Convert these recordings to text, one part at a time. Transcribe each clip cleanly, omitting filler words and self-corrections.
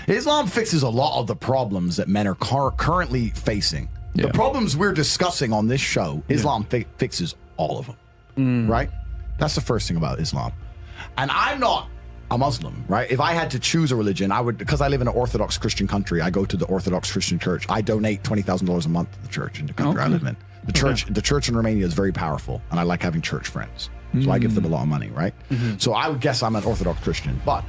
Islam fixes a lot of the problems that men are currently facing. Yeah. The problems we're discussing on this show, Islam fixes all of them, right? That's the first thing about Islam. And I'm not a Muslim, right? If I had to choose a religion, I would, because I live in an Orthodox Christian country, I go to the Orthodox Christian church. I donate $20,000 a month to the church in the country I live in. The church in Romania is very powerful, and I like having church friends. So I give them a lot of money, right? So I would guess I'm an Orthodox Christian. But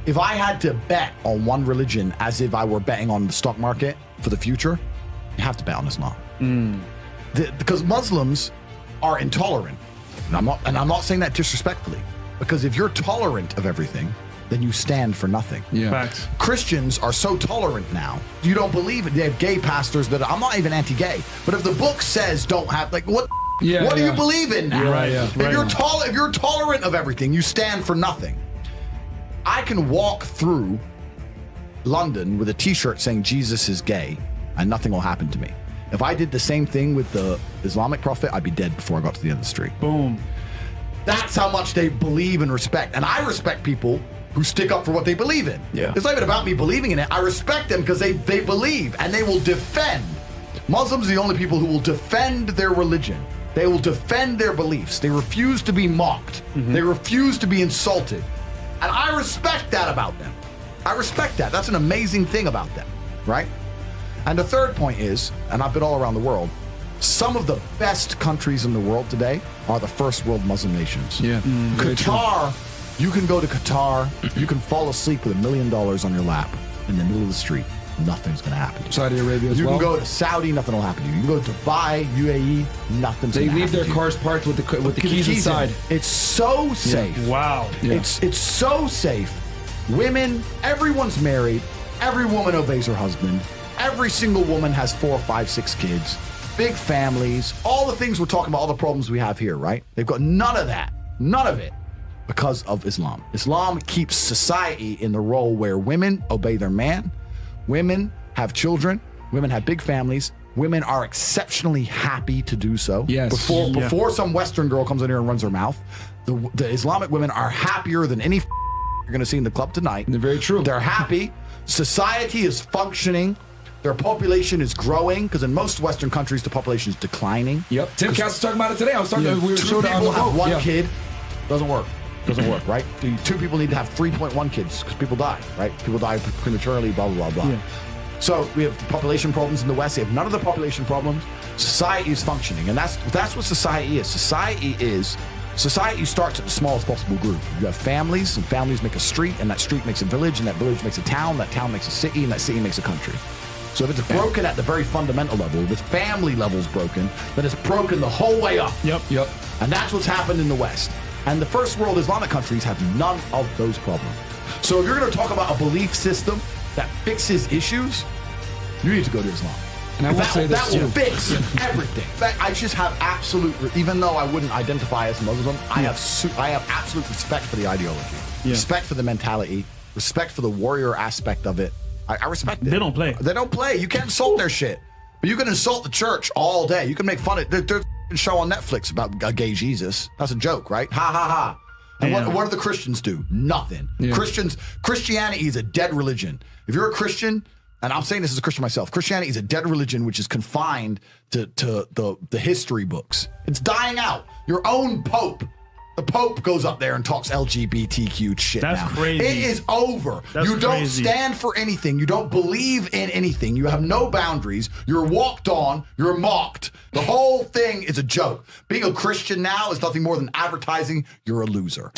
if I had to bet on one religion as if I were betting on the stock market for the future, you have to bet on Islam. Because Muslims are intolerant. And I'm not saying that disrespectfully. Because if you're tolerant of everything, then you stand for nothing. Yeah. Facts. Christians are so tolerant now. You don't believe it. They have gay pastors that I'm not even anti-gay. But if the book says don't have, like, what do you believe in now? If you're tolerant of everything, you stand for nothing. I can walk through London with a t-shirt saying Jesus is gay and nothing will happen to me. If I did the same thing with the Islamic prophet, I'd be dead before I got to the end of the street. Boom. That's how much they believe and respect. And I respect people who stick up for what they believe in. Yeah. It's not even about me believing in it. I respect them because they believe and they will defend. Muslims are the only people who will defend their religion. They will defend their beliefs. They refuse to be mocked. They refuse to be insulted. And I respect that about them. I respect that. That's an amazing thing about them, right? And the third point is, and I've been all around the world, some of the best countries in the world today are the first world Muslim nations. Yeah. Qatar, you can go to Qatar, you can fall asleep with $1 million on your lap in the middle of the street. Nothing's going to happen to you. Saudi Arabia as well. You can go to Saudi, nothing will happen to you. You can go to Dubai, UAE, nothing's going to happen to you. They leave their cars parked with the keys inside. It's so safe. Yeah. Wow. Yeah. It's so safe. Women, everyone's married. Every woman obeys her husband. Every single woman has 4, 5, 6 kids. Big families. All the things we're talking about, all the problems we have here, right? They've got none of that. None of it. Because of Islam. Islam keeps society in the role where women obey their man. Women have children. Women have big families. Women are exceptionally happy to do so. Yes. Before some Western girl comes in here and runs her mouth, the Islamic women are happier than any you're going to see in the club tonight. They're very true. They're happy. Society is functioning. Their population is growing because in most Western countries, the population is declining. Yep. Tim Cass was talking about it today. I was talking. We were Two people have one Yeah. kid. Doesn't work. Doesn't work, right? 2 people need to have 3.1 kids because people die, right? People die prematurely, blah, blah, blah, blah. Yeah. So we have population problems in the West. They have none of the population problems. Society is functioning. And that's what society is. Society starts at the smallest possible group. You have families, and families make a street, and that street makes a village, and that village makes a town, that town makes a city, and that city makes a country. So if it's broken at the very fundamental level, if the family level is broken, then it's broken the whole way up. Yep. And that's what's happened in the West. And the first world Islamic countries have none of those problems. So if you're going to talk about a belief system that fixes issues, you need to go to Islam. And I will say this that will fix everything. I just have absolute, even though I wouldn't identify as Muslim, I have absolute respect for the ideology, respect for the mentality, respect for the warrior aspect of it. I respect it. They don't play. They don't play. You can't insult their shit. But you can insult the church all day. You can make fun of it. There's a show on Netflix about a gay Jesus. That's a joke, right? Ha, ha, ha. And what do the Christians do? Nothing. Yeah. Christianity is a dead religion. If you're a Christian, and I'm saying this as a Christian myself, Christianity is a dead religion which is confined to the history books. It's dying out. Your own Pope. The Pope goes up there and talks LGBTQ shit now. That's crazy. It is over. That's you don't crazy. stand for anything. You don't believe in anything. You have no boundaries. You're walked on. You're mocked. The whole thing is a joke. Being a Christian now is nothing more than advertising. You're a loser.